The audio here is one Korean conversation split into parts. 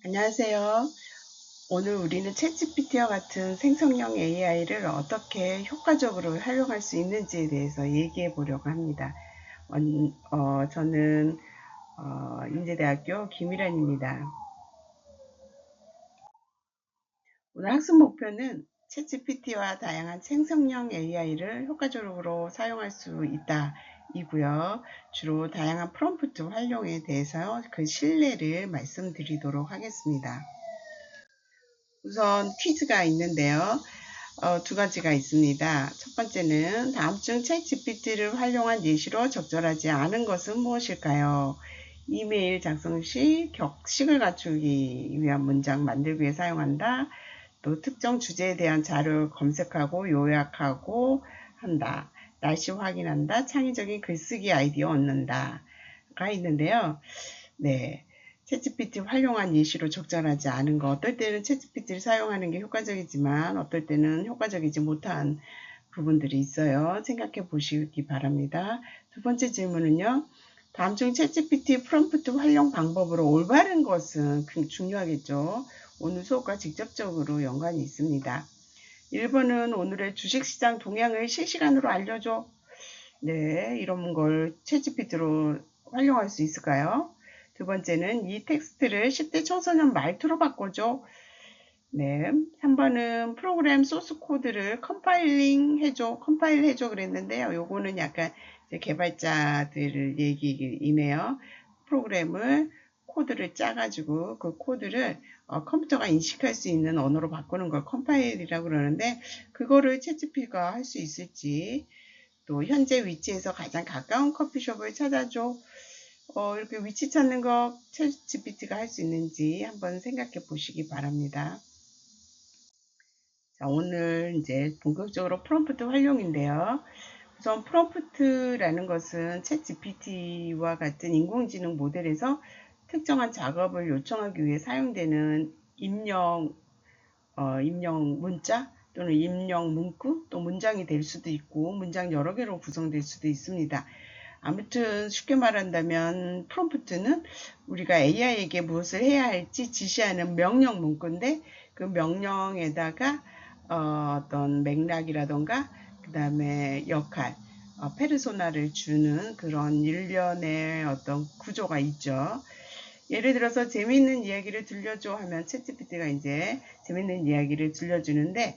안녕하세요. 오늘 우리는 챗GPT와 같은 생성형 AI를 어떻게 효과적으로 활용할 수 있는지에 대해서 얘기해 보려고 합니다. 저는 인제대학교 김일환입니다. 오늘 학습 목표는 챗GPT와 다양한 생성형 AI를 효과적으로 사용할 수 있다 이고요. 주로 다양한 프롬프트 활용에 대해서 그 신뢰를 말씀드리도록 하겠습니다. 우선 퀴즈가 있는데요. 두 가지가 있습니다. 첫 번째는 다음 중 챗GPT를 활용한 예시로 적절하지 않은 것은 무엇일까요? 이메일 작성 시 격식을 갖추기 위한 문장 만들기 위해 사용한다. 또 특정 주제에 대한 자료를 검색하고 요약하고 한다. 날씨 확인한다. 창의적인 글쓰기 아이디어 얻는다가 있는데요. 네. 챗GPT 활용한 예시로 적절하지 않은 거. 어떨 때는 챗GPT를 사용하는 게 효과적이지만 어떨 때는 효과적이지 못한 부분들이 있어요. 생각해 보시기 바랍니다. 두 번째 질문은요. 다음 중 챗GPT 프롬프트 활용 방법으로 올바른 것은 중요하겠죠. 오늘 수업과 직접적으로 연관이 있습니다. 1번은 오늘의 주식시장 동향을 실시간으로 알려줘. 네, 이런 걸 챗GPT로 활용할 수 있을까요? 두 번째는 이 텍스트를 10대 청소년 말투로 바꿔줘. 네, 3번은 프로그램 소스 코드를 컴파일 해줘 그랬는데요. 요거는 약간 이제 개발자들 얘기이네요. 프로그램을 코드를 짜가지고 그 코드를 컴퓨터가 인식할 수 있는 언어로 바꾸는 걸 컴파일이라고 그러는데 그거를 챗GPT가 할 수 있을지 또 현재 위치에서 가장 가까운 커피숍을 찾아줘. 이렇게 위치 찾는 거 챗GPT가 할 수 있는지 한번 생각해 보시기 바랍니다. 자, 오늘 이제 본격적으로 프롬프트 활용인데요. 우선 프롬프트라는 것은 챗GPT와 같은 인공지능 모델에서 특정한 작업을 요청하기 위해 사용되는 입력 문자 또는 입력 문구 또 문장이 될 수도 있고 문장 여러 개로 구성될 수도 있습니다. 아무튼 쉽게 말한다면 프롬프트는 우리가 AI에게 무엇을 해야 할지 지시하는 명령 문구인데 그 명령에다가 어떤 맥락이라던가 그 다음에 역할, 페르소나를 주는 그런 일련의 어떤 구조가 있죠. 예를 들어서 재미있는 이야기를 들려줘 하면 챗GPT가 이제 재미있는 이야기를 들려주는데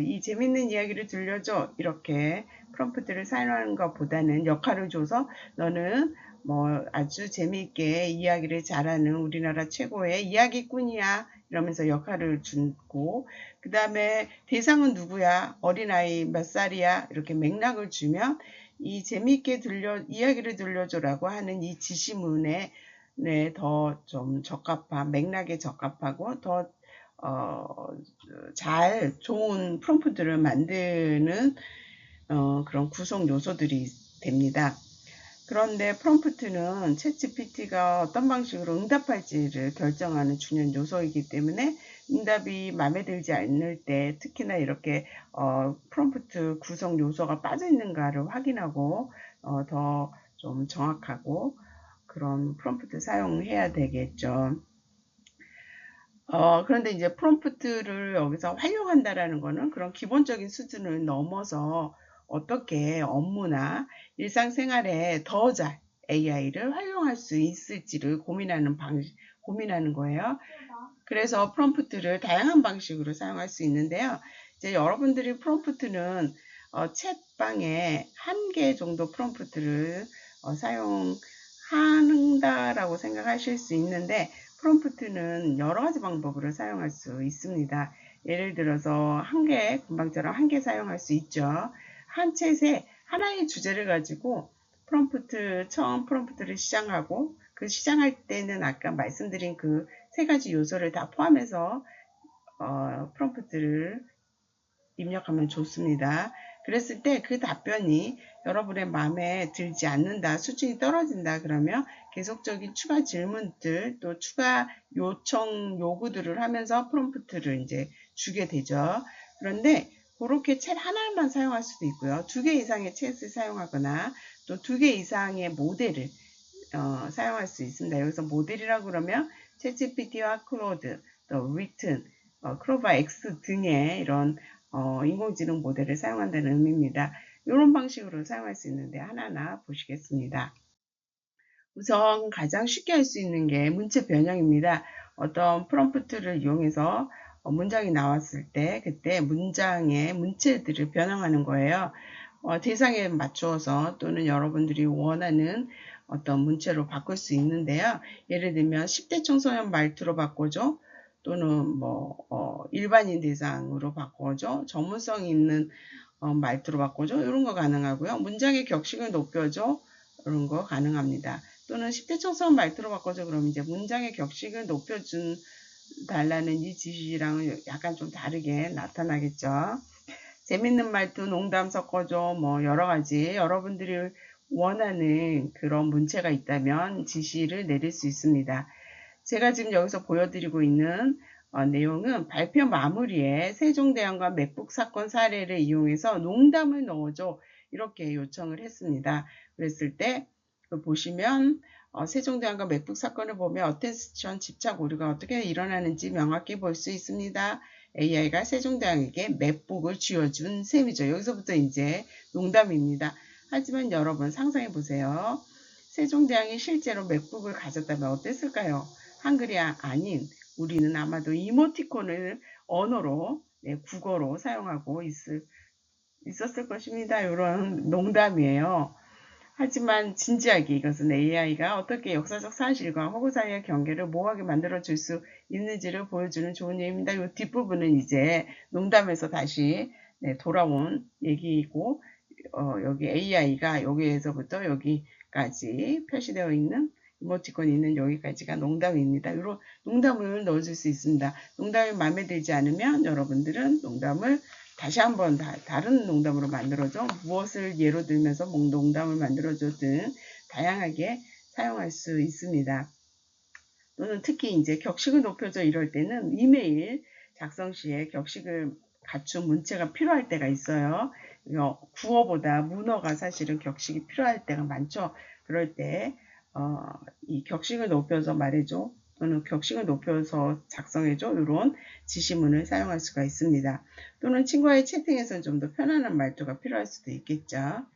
이 재미있는 이야기를 들려줘 이렇게 프롬프트를 사용하는 것보다는 역할을 줘서 너는 뭐 아주 재미있게 이야기를 잘하는 우리나라 최고의 이야기꾼이야 이러면서 역할을 주고 그 다음에 대상은 누구야 어린아이 몇 살이야 이렇게 맥락을 주면 이 재미있게 이야기를 들려줘라고 하는 이 지시문에 네, 더 좀 적합한, 맥락에 적합하고 더, 좋은 프롬프트를 만드는, 그런 구성 요소들이 됩니다. 그런데 프롬프트는 챗GPT가 어떤 방식으로 응답할지를 결정하는 중요한 요소이기 때문에 응답이 마음에 들지 않을 때 특히나 이렇게 프롬프트 구성 요소가 빠져 있는가를 확인하고 더 좀 정확하고 그런 프롬프트 사용해야 되겠죠. 그런데 이제 프롬프트를 여기서 활용한다라는 거는 그런 기본적인 수준을 넘어서 어떻게 업무나 일상생활에 더 잘 AI를 활용할 수 있을지를 고민하는 거예요. 그래서 프롬프트를 다양한 방식으로 사용할 수 있는데요. 이제 여러분들이 프롬프트는 챗방에 한 개 정도 프롬프트를 사용한다라고 생각하실 수 있는데 프롬프트는 여러 가지 방법으로 사용할 수 있습니다. 예를 들어서 한 개, 금방처럼 한 개 사용할 수 있죠. 한 챗에 하나의 주제를 가지고 처음 프롬프트를 시작하고 그 시작할 때는 아까 말씀드린 그 세 가지 요소를 다 포함해서 프롬프트를 입력하면 좋습니다. 그랬을 때 그 답변이 여러분의 마음에 들지 않는다, 수준이 떨어진다 그러면 계속적인 추가 질문들 또 추가 요청 요구들을 하면서 프롬프트를 이제 주게 되죠. 그런데 그렇게 챗 하나만 사용할 수도 있고요. 두 개 이상의 챗을 사용하거나 또 두 개 이상의 모델을 사용할 수 있습니다. 여기서 모델이라고 그러면 챗GPT와 클로드, 또 리튼, 클로바 X 등의 이런 인공지능 모델을 사용한다는 의미입니다. 이런 방식으로 사용할 수 있는데 하나하나 보시겠습니다. 우선 가장 쉽게 할 수 있는 게 문체 변형입니다. 어떤 프롬프트를 이용해서 문장이 나왔을 때 그때 문장의 문체들을 변형하는 거예요. 대상에 맞추어서 또는 여러분들이 원하는 어떤 문체로 바꿀 수 있는데요. 예를 들면 10대 청소년 말투로 바꿔줘, 또는 일반인 대상으로 바꿔줘, 전문성 있는 말투로 바꿔줘, 이런 거 가능하고요. 문장의 격식을 높여줘, 이런 거 가능합니다. 또는 10대 청소년 말투로 바꿔줘, 그럼 이제 문장의 격식을 높여준 달라는 이 지시랑은 약간 좀 다르게 나타나겠죠. 재밌는 말투, 농담 섞어줘, 여러 가지 여러분들이 원하는 그런 문체가 있다면 지시를 내릴 수 있습니다. 제가 지금 여기서 보여드리고 있는 내용은 발표 마무리에 세종대왕과 맥북 사건 사례를 이용해서 농담을 넣어줘, 이렇게 요청을 했습니다. 그랬을 때 보시면 세종대왕과 맥북 사건을 보면 어텐션 집착 오류가 어떻게 일어나는지 명확히 볼 수 있습니다. AI가 세종대왕에게 맥북을 쥐어준 셈이죠. 여기서부터 이제 농담입니다. 하지만 여러분 상상해 보세요. 세종대왕이 실제로 맥북을 가졌다면 어땠을까요? 한글이 아닌 우리는 아마도 이모티콘을 언어로, 국어로 사용하고 있었을 것입니다. 이런 농담이에요. 하지만 진지하게 이것은 AI가 어떻게 역사적 사실과 허구 사이의 경계를 모호하게 만들어줄 수 있는지를 보여주는 좋은 예입니다. 이 뒷부분은 이제 농담에서 다시 돌아온 얘기이고, 여기 AI가 여기에서부터 여기까지 표시되어 있는 이모티콘이 있는 여기까지가 농담입니다. 이런 농담을 넣어줄 수 있습니다. 농담이 마음에 들지 않으면 여러분들은 농담을 다시 한번 다른 농담으로 만들어줘, 무엇을 예로 들면서 농담을 만들어줘 등 다양하게 사용할 수 있습니다. 또는 특히 이제 격식을 높여줘 이럴 때는 이메일 작성 시에 격식을 갖춘 문체가 필요할 때가 있어요. 구어보다 문어가 사실은 격식이 필요할 때가 많죠. 그럴 때 이 격식을 높여서 말해줘, 또는 격식을 높여서 작성해줘, 이런 지시문을 사용할 수가 있습니다. 또는 친구와의 채팅에서는 좀 더 편안한 말투가 필요할 수도 있겠죠.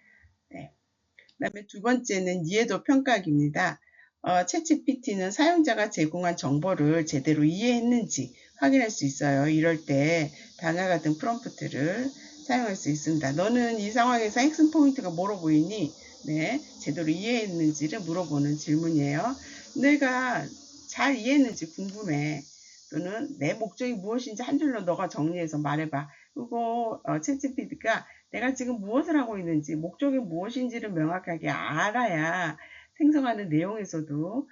네. 그 다음에 두 번째는 이해도 평가하기입니다. 챗GPT는 사용자가 제공한 정보를 제대로 이해했는지 확인할 수 있어요. 이럴 때 다음과 같은 프롬프트를 사용할 수 있습니다. 너는 이 상황에서 핵심 포인트가 뭐로 보이니? 네, 제대로 이해했는지를 물어보는 질문이에요. 내가 잘 이해했는지 궁금해. 또는 내 목적이 무엇인지 한 줄로 너가 정리해서 말해봐. 그리고 챗GPT가 내가 지금 무엇을 하고 있는지, 목적이 무엇인지를 명확하게 알아야 생성하는 내용에서도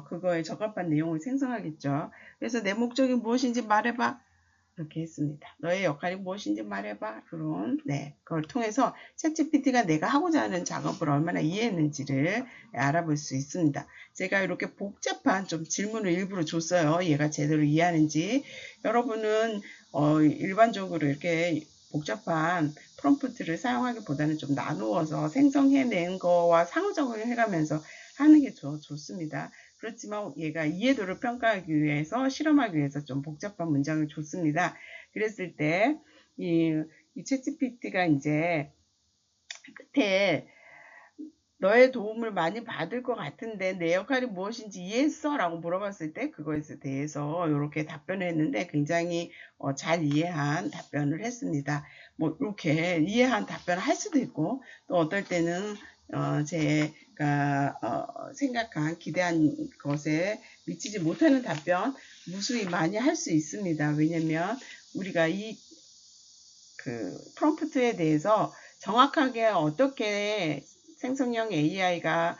그거에 적합한 내용을 생성하겠죠. 그래서 내 목적이 무엇인지 말해봐, 이렇게 했습니다. 너의 역할이 무엇인지 말해봐. 그런 그걸 통해서 챗GPT가 내가 하고자 하는 작업을 얼마나 이해했는지를 알아볼 수 있습니다. 제가 이렇게 복잡한 좀 질문을 일부러 줬어요. 얘가 제대로 이해하는지. 여러분은 일반적으로 이렇게 복잡한 프롬프트를 사용하기보다는 좀 나누어서 생성해낸 거와 상호작용을 해가면서 하는 게 좋습니다. 그렇지만 얘가 이해도를 평가하기 위해서, 실험하기 위해서 좀 복잡한 문장을 줬습니다. 그랬을 때 이 챗GPT가 이제 끝에 너의 도움을 많이 받을 것 같은데 내 역할이 무엇인지 이해했어? 라고 물어봤을 때 그거에 대해서 이렇게 답변을 했는데 굉장히 잘 이해한 답변을 했습니다. 이렇게 이해한 답변을 할 수도 있고, 또 어떨 때는 제가 생각한 기대한 것에 미치지 못하는 답변 무수히 많이 할 수 있습니다. 왜냐면 우리가 이 프롬프트에 대해서 정확하게 어떻게 생성형 AI가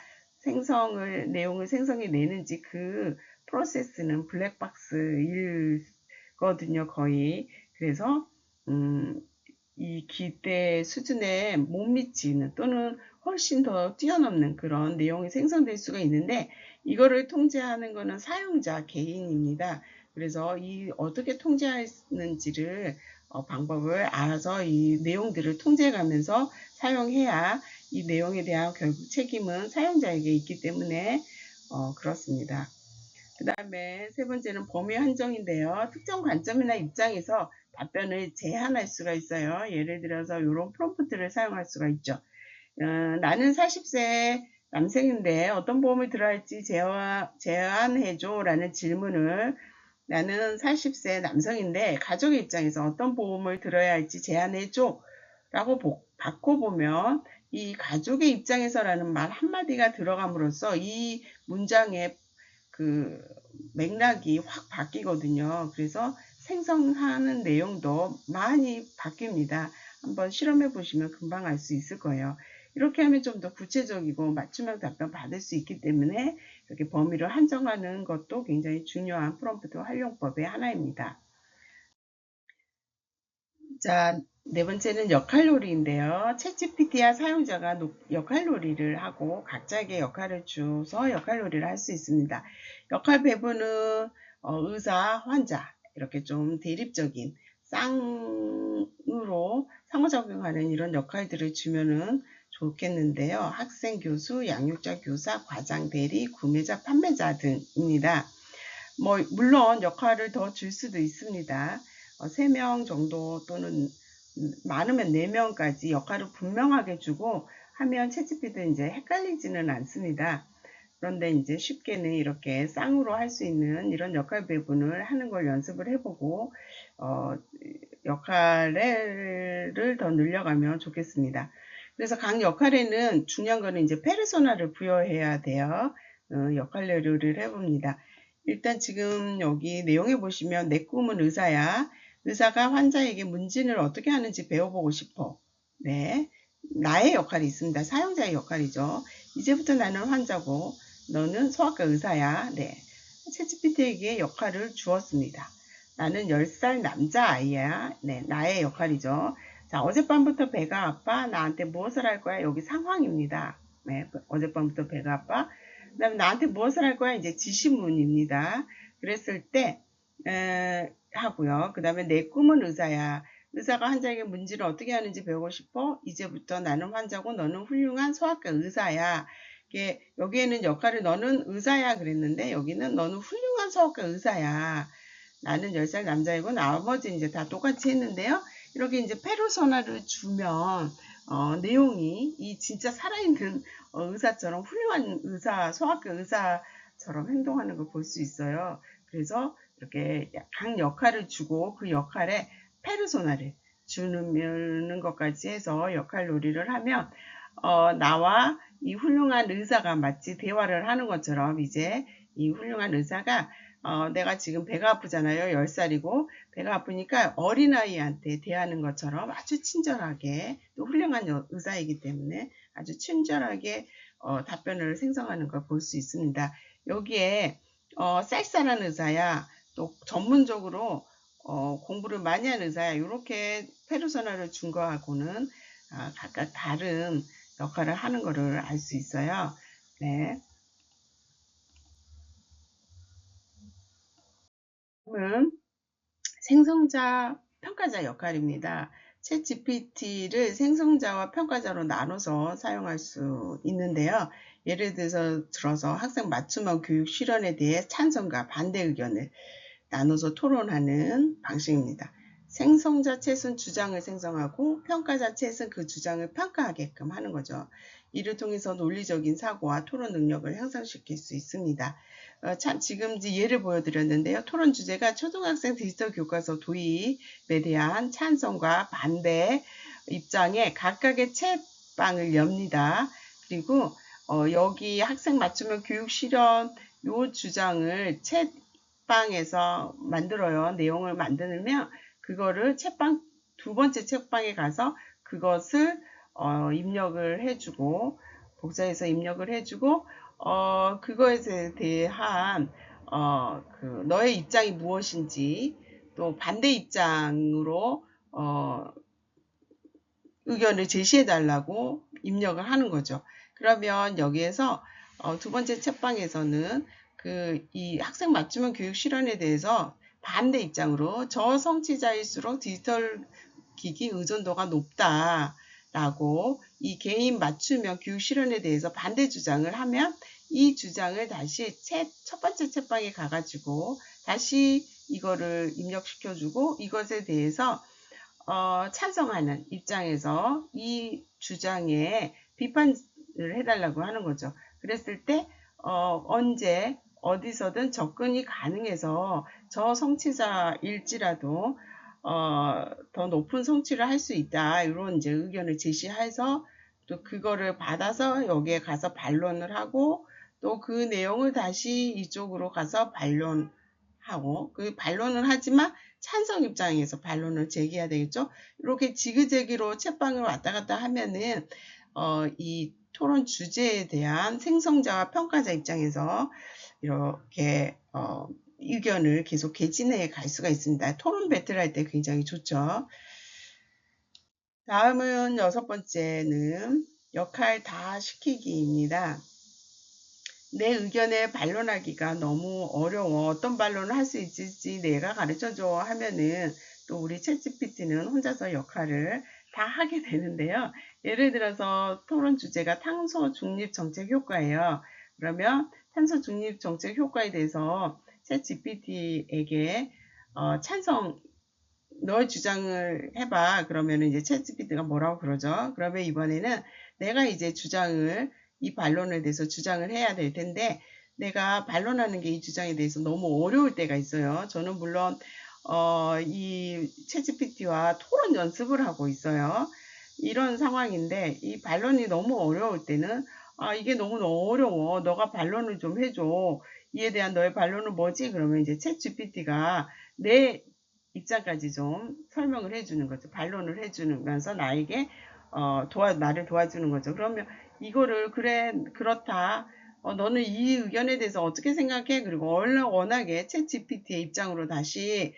내용을 생성해 내는지 그 프로세스는 블랙박스이거든요, 거의. 그래서 이 기대 수준에 못 미치는, 또는 훨씬 더 뛰어넘는 그런 내용이 생성될 수가 있는데, 이거를 통제하는 것은 사용자 개인입니다. 그래서 어떻게 통제하는지를 방법을 알아서 이 내용들을 통제해가면서 사용해야 이 내용에 대한 결국 책임은 사용자에게 있기 때문에 그렇습니다. 그 다음에 세 번째는 범위 한정인데요. 특정 관점이나 입장에서 답변을 제한할 수가 있어요. 예를 들어서 이런 프롬프트를 사용할 수가 있죠. 나는 40세 남성인데 어떤 보험을 들어야 할지 제안해줘 라는 질문을 나는 40세 남성인데 가족의 입장에서 어떤 보험을 들어야 할지 제안해줘 라고 바꿔보면 이 가족의 입장에서라는 말 한마디가 들어감으로써 이 문장의 그 맥락이 확 바뀌거든요. 그래서 생성하는 내용도 많이 바뀝니다. 한번 실험해 보시면 금방 알 수 있을 거예요. 이렇게 하면 좀 더 구체적이고 맞춤형 답변 받을 수 있기 때문에 이렇게 범위를 한정하는 것도 굉장히 중요한 프롬프트 활용법의 하나입니다. 자, 네 번째는 역할놀이인데요. 챗GPT와 사용자가 역할놀이를 하고 각자에게 역할을 주어서 역할놀이를 할 수 있습니다. 역할 배분은 의사, 환자 이렇게 좀 대립적인 쌍으로 상호작용하는 이런 역할들을 주면은 좋겠는데요. 학생, 교수, 양육자, 교사, 과장, 대리, 구매자, 판매자 등입니다. 물론 역할을 더 줄 수도 있습니다. 3명 정도 또는 많으면 4명까지 역할을 분명하게 주고 하면 챗GPT도 이제 헷갈리지는 않습니다. 그런데 이제 쉽게는 이렇게 쌍으로 할 수 있는 이런 역할 배분을 하는 걸 연습을 해보고 역할을 더 늘려가면 좋겠습니다. 그래서 각 역할에는 중요한 거는 이제 페르소나를 부여해야 돼요. 역할놀이를 해봅니다. 일단 지금 여기 내용에 보시면 내 꿈은 의사야. 의사가 환자에게 문진을 어떻게 하는지 배워보고 싶어. 네. 나의 역할이 있습니다. 사용자의 역할이죠. 이제부터 나는 환자고 너는 소아과 의사야. 네. 챗GPT에게 역할을 주었습니다. 나는 10살 남자아이야. 네, 나의 역할이죠. 자, 어젯밤부터 배가 아파. 나한테 무엇을 할 거야? 여기 상황입니다. 네, 어젯밤부터 배가 아파. 그 다음에 나한테 무엇을 할 거야? 이제 지시문입니다. 그랬을 때 하고요. 그 다음에 내 꿈은 의사야. 의사가 환자에게 문제를 어떻게 하는지 배우고 싶어? 이제부터 나는 환자고 너는 훌륭한 소아과 의사야. 여기에는 역할을 너는 의사야 그랬는데 여기는 너는 훌륭한 소아과 의사야. 나는 10살 남자이고 나머지 이제 다 똑같이 했는데요. 이렇게 이제 페르소나를 주면 내용이 이 진짜 살아있는 의사처럼 훌륭한 의사, 소아과 의사처럼 행동하는 걸 볼 수 있어요. 그래서 이렇게 각 역할을 주고 그 역할에 페르소나를 주는 것까지 해서 역할놀이를 하면 나와 이 훌륭한 의사가 마치 대화를 하는 것처럼 이제 이 훌륭한 의사가 내가 지금 배가 아프잖아요. 10살이고 배가 아프니까 어린아이한테 대하는 것처럼 아주 친절하게 또 훌륭한 의사이기 때문에 아주 친절하게 답변을 생성하는 걸 볼 수 있습니다. 여기에 쌀쌀한 의사야 또 전문적으로 공부를 많이 한 의사야 이렇게 페르소나를 준 거하고는 각각 다른 역할을 하는 것을 알 수 있어요. 네. 다음은 생성자, 평가자 역할입니다. 챗 GPT를 생성자와 평가자로 나눠서 사용할 수 있는데요. 예를 들어서 학생 맞춤형 교육 실현에 대해 찬성과 반대 의견을 나눠서 토론하는 방식입니다. 생성자 챗은 주장을 생성하고 평가자 챗은 그 주장을 평가하게끔 하는 거죠. 이를 통해서 논리적인 사고와 토론 능력을 향상시킬 수 있습니다. 지금 예를 보여드렸는데요. 토론 주제가 초등학생 디지털 교과서 도입에 대한 찬성과 반대 입장에 각각의 챗방을 엽니다. 그리고 여기 학생 맞춤형 교육 실현 요 주장을 책방에서 만들어요. 내용을 만들면 그거를 책방 두 번째 책방에 가서 그것을 입력을 해주고 복사해서 입력을 해주고 그거에 대한 너의 입장이 무엇인지 또 반대 입장으로 의견을 제시해 달라고 입력을 하는 거죠. 그러면 여기에서 두 번째 책방에서는 이 학생 맞춤형 교육 실현에 대해서 반대 입장으로 저성취자일수록 디지털 기기 의존도가 높다라고 이 개인 맞춤형 교육 실현에 대해서 반대 주장을 하면 이 주장을 다시 첫 번째 채방에 가가지고 다시 이거를 입력시켜주고 이것에 대해서 찬성하는 입장에서 이 주장에 비판을 해달라고 하는 거죠. 그랬을 때 언제 어디서든 접근이 가능해서 저 성취자일지라도 더 높은 성취를 할 수 있다. 이런 이제 의견을 제시해서 또 그거를 받아서 여기에 가서 반론을 하고 또 그 내용을 다시 이쪽으로 가서 반론하고 그 반론을 하지만 찬성 입장에서 반론을 제기해야 되겠죠. 이렇게 지그재기로 채방을 왔다 갔다 하면은 이 토론 주제에 대한 생성자와 평가자 입장에서 이렇게 의견을 계속 개진해 갈 수가 있습니다. 토론 배틀 할 때 굉장히 좋죠. 다음은 여섯 번째는 역할 다 시키기입니다. 내 의견에 반론하기가 너무 어려워. 어떤 반론을 할 수 있을지 내가 가르쳐줘 하면은 또 우리 챗GPT는 혼자서 역할을 다 하게 되는데요. 예를 들어서 토론 주제가 탄소 중립 정책 효과예요. 그러면 탄소 중립 정책 효과에 대해서 챗GPT에게 찬성 너의 주장을 해봐. 그러면 이제 챗GPT가 뭐라고 그러죠? 그러면 이번에는 내가 이제 이 반론에 대해서 주장을 해야 될 텐데, 내가 반론하는 게 이 주장에 대해서 너무 어려울 때가 있어요. 저는 물론, 이 챗GPT와 토론 연습을 하고 있어요. 이런 상황인데, 이 반론이 너무 어려울 때는, 이게 너무 어려워. 너가 반론을 좀 해줘. 이에 대한 너의 반론은 뭐지? 그러면 이제 챗GPT가 내 입장까지 좀 설명을 해주는 거죠. 반론을 해주면서 나에게 나를 도와주는 거죠. 그러면 이거를 그래 그렇다. 너는 이 의견에 대해서 어떻게 생각해? 그리고 워낙에 챗 GPT의 입장으로 다시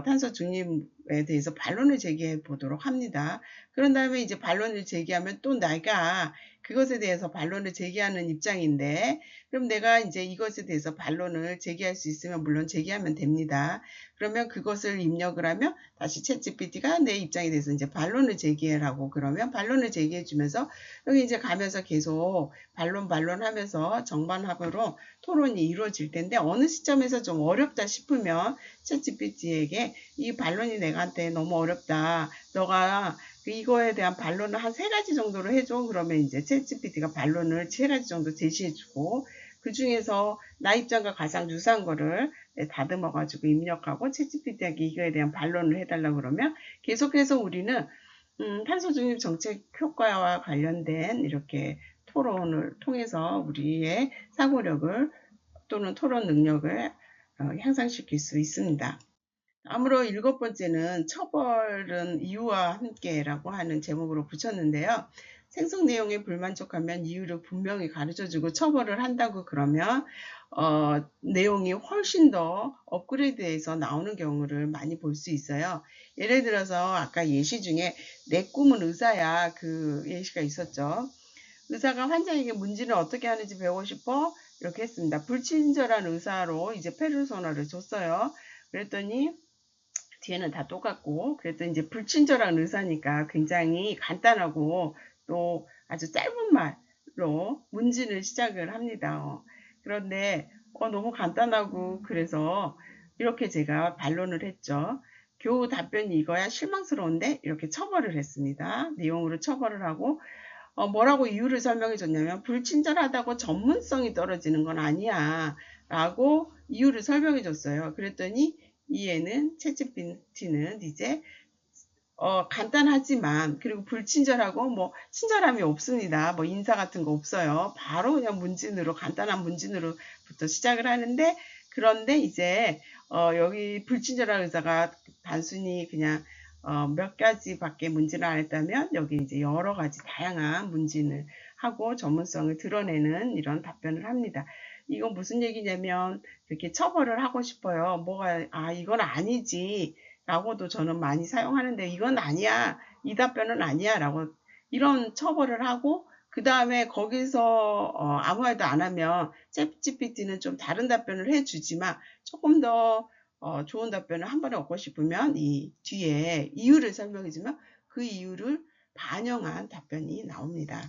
탄소 중립에 대해서 반론을 제기해 보도록 합니다. 그런 다음에 이제 반론을 제기하면 또 내가 그것에 대해서 반론을 제기하는 입장인데, 그럼 내가 이제 이것에 대해서 반론을 제기할 수 있으면 물론 제기하면 됩니다. 그러면 그것을 입력을 하면 다시 챗GPT가 내 입장에 대해서 이제 반론을 제기해라고 그러면 반론을 제기해 주면서 여기 이제 가면서 계속 반론하면서 정반합으로 토론이 이루어질 텐데, 어느 시점에서 좀 어렵다 싶으면 챗GPT에게 이 반론이 내한테 너무 어렵다. 너가 이거에 대한 반론을 한 3가지 정도로 해줘. 그러면 이제 챗GPT가 반론을 3가지 정도 제시해주고, 그 중에서 나 입장과 가장 유사한 거를 다듬어가지고 입력하고 챗GPT에게 이거에 대한 반론을 해달라고 그러면 계속해서 우리는 탄소 중립 정책 효과와 관련된 이렇게 토론을 통해서 우리의 사고력을 또는 토론 능력을 향상시킬 수 있습니다. 다음으로 7번째는 처벌은 이유와 함께라고 하는 제목으로 붙였는데요. 생성 내용에 불만족하면 이유를 분명히 가르쳐주고 처벌을 한다고 그러면 내용이 훨씬 더 업그레이드해서 나오는 경우를 많이 볼 수 있어요. 예를 들어서 아까 예시 중에 내 꿈은 의사야 그 예시가 있었죠. 의사가 환자에게 문진을 어떻게 하는지 배우고 싶어? 이렇게 했습니다. 불친절한 의사로 이제 페르소나를 줬어요. 그랬더니 뒤에는 다 똑같고 그랬더니 이제 불친절한 의사니까 굉장히 간단하고 또 아주 짧은 말로 문진을 시작을 합니다. 그런데 너무 간단하고 그래서 이렇게 제가 반론을 했죠. 교우 답변이 이거야 실망스러운데 이렇게 처벌을 했습니다. 내용으로 처벌을 하고 뭐라고 이유를 설명해 줬냐면 불친절하다고 전문성이 떨어지는 건 아니야 라고 이유를 설명해 줬어요. 그랬더니 이에는 챗GPT는 이제 간단하지만 그리고 불친절하고 뭐 친절함이 없습니다. 뭐 인사 같은 거 없어요. 바로 그냥 문진으로 간단한 문진으로부터 시작을 하는데 그런데 이제 여기 불친절한 의사가 단순히 그냥 몇 가지밖에 문진을 안 했다면 여기 이제 여러 가지 다양한 문진을 하고 전문성을 드러내는 이런 답변을 합니다. 이건 무슨 얘기냐면 이렇게 처벌을 하고 싶어요. 이건 아니지. 라고도 저는 많이 사용하는데 이건 아니야. 이 답변은 아니야. 라고 이런 처벌을 하고 그 다음에 거기서 아무 말도 안 하면 챗GPT는 좀 다른 답변을 해주지만 조금 더 좋은 답변을 한 번에 얻고 싶으면 이 뒤에 이유를 설명해주면 그 이유를 반영한 답변이 나옵니다.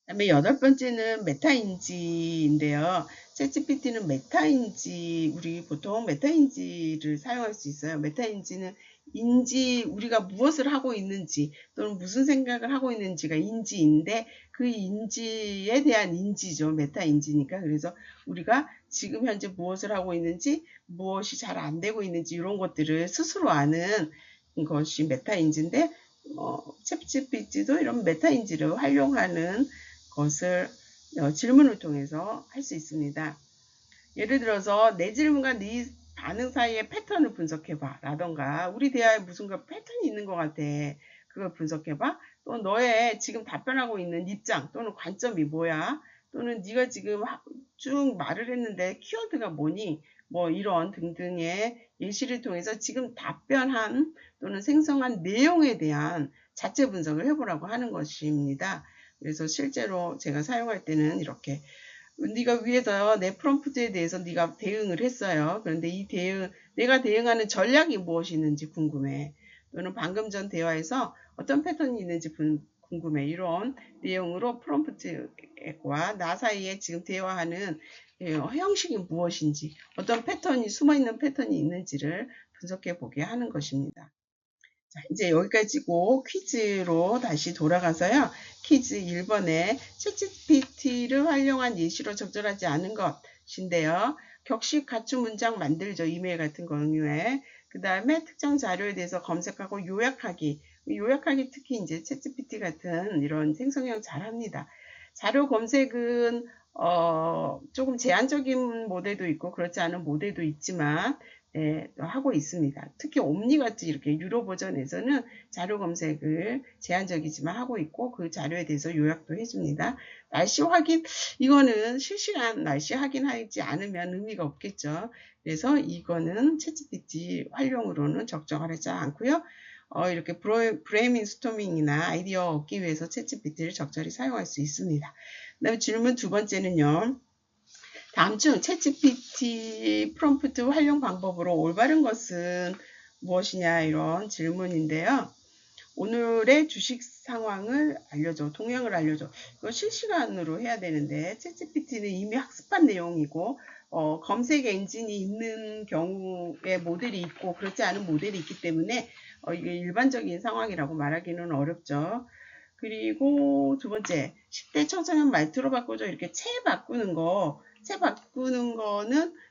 그다음에 여덟 번째는 메타인지인데요. 챗GPT는 메타인지, 우리 보통 메타인지를 사용할 수 있어요. 메타인지는 인지, 우리가 무엇을 하고 있는지 또는 무슨 생각을 하고 있는지가 인지인데 그 인지에 대한 인지죠. 메타인지니까. 그래서 우리가 지금 현재 무엇을 하고 있는지, 무엇이 잘 안 되고 있는지 이런 것들을 스스로 아는 것이 메타인지인데 챗GPT도 이런 메타인지를 활용하는 것을 질문을 통해서 할 수 있습니다. 예를 들어서 내 질문과 네 반응 사이의 패턴을 분석해봐 라던가 우리 대화에 무슨 패턴이 있는 것 같아. 그걸 분석해봐. 또 너의 지금 답변하고 있는 입장 또는 관점이 뭐야. 또는 네가 지금 쭉 말을 했는데 키워드가 뭐니. 뭐 이런 등등의 예시를 통해서 지금 답변한 또는 생성한 내용에 대한 자체 분석을 해보라고 하는 것입니다. 그래서 실제로 제가 사용할 때는 이렇게 네가 위에서 내 프롬프트에 대해서 네가 대응을 했어요. 그런데 이 내가 대응하는 전략이 무엇이 있는지 궁금해. 또는 방금 전 대화에서 어떤 패턴이 있는지 궁금해. 이런 내용으로 프롬프트와 나 사이에 지금 대화하는 형식이 무엇인지, 어떤 패턴이 숨어있는 패턴이 있는지를 분석해 보게 하는 것입니다. 자, 이제 여기까지고 퀴즈로 다시 돌아가서요. 퀴즈 1번에 챗GPT를 활용한 예시로 적절하지 않은 것인데요. 격식 갖춘 문장 만들죠. 이메일 같은 경우에. 그 다음에 특정 자료에 대해서 검색하고 요약하기. 요약하기 특히 이제 챗GPT 같은 이런 생성형 잘합니다. 자료 검색은 조금 제한적인 모델도 있고 그렇지 않은 모델도 있지만 하고 있습니다. 특히 옴니같이 이렇게 유료 버전에서는 자료 검색을 제한적이지만 하고 있고 그 자료에 대해서 요약도 해줍니다. 날씨 확인, 이거는 실시간 날씨 확인하지 않으면 의미가 없겠죠. 그래서 이거는 챗GPT 활용으로는 적절하지 않고요. 이렇게 브레이밍 스토밍이나 아이디어 얻기 위해서 챗GPT를 적절히 사용할 수 있습니다. 그다음에 질문 두 번째는요. 다음 중 챗GPT 프롬프트 활용 방법으로 올바른 것은 무엇이냐 이런 질문인데요. 오늘의 주식 상황을 알려줘. 동향을 알려줘. 이거 실시간으로 해야 되는데 챗GPT는 이미 학습한 내용이고 검색 엔진이 있는 경우에 모델이 있고 그렇지 않은 모델이 있기 때문에 이게 일반적인 상황이라고 말하기는 어렵죠. 그리고 두 번째, 10대 청소년 말투로 바꿔줘. 이렇게 채 바꾸는 거는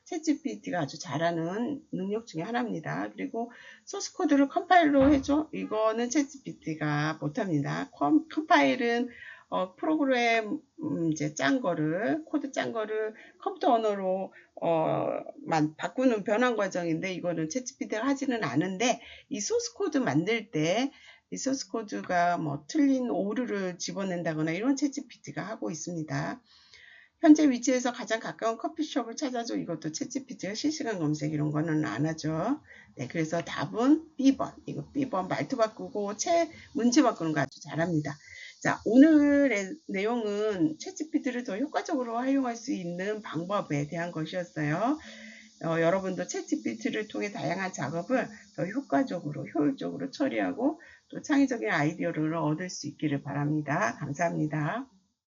챗GPT가 아주 잘하는 능력 중에 하나입니다. 그리고 소스 코드를 컴파일로 해줘. 이거는 챗GPT가 못합니다. 컴파일은 프로그램 이제 코드 짠 거를 컴퓨터 언어로 바꾸는 변환 과정인데 이거는 챗GPT가 하지는 않은데 이 소스 코드 만들 때 이 소스 코드가 뭐 틀린 오류를 집어낸다거나 이런 챗GPT가 하고 있습니다. 현재 위치에서 가장 가까운 커피숍을 찾아줘. 이것도 챗GPT가 실시간 검색 이런 거는 안 하죠. 네, 그래서 답은 B번. 이거 B번 말투 바꾸고 문제 바꾸는 거 아주 잘합니다. 자, 오늘의 내용은 챗GPT를 더 효과적으로 활용할 수 있는 방법에 대한 것이었어요. 여러분도 챗GPT를 통해 다양한 작업을 더 효과적으로, 효율적으로 처리하고 또 창의적인 아이디어를 얻을 수 있기를 바랍니다. 감사합니다.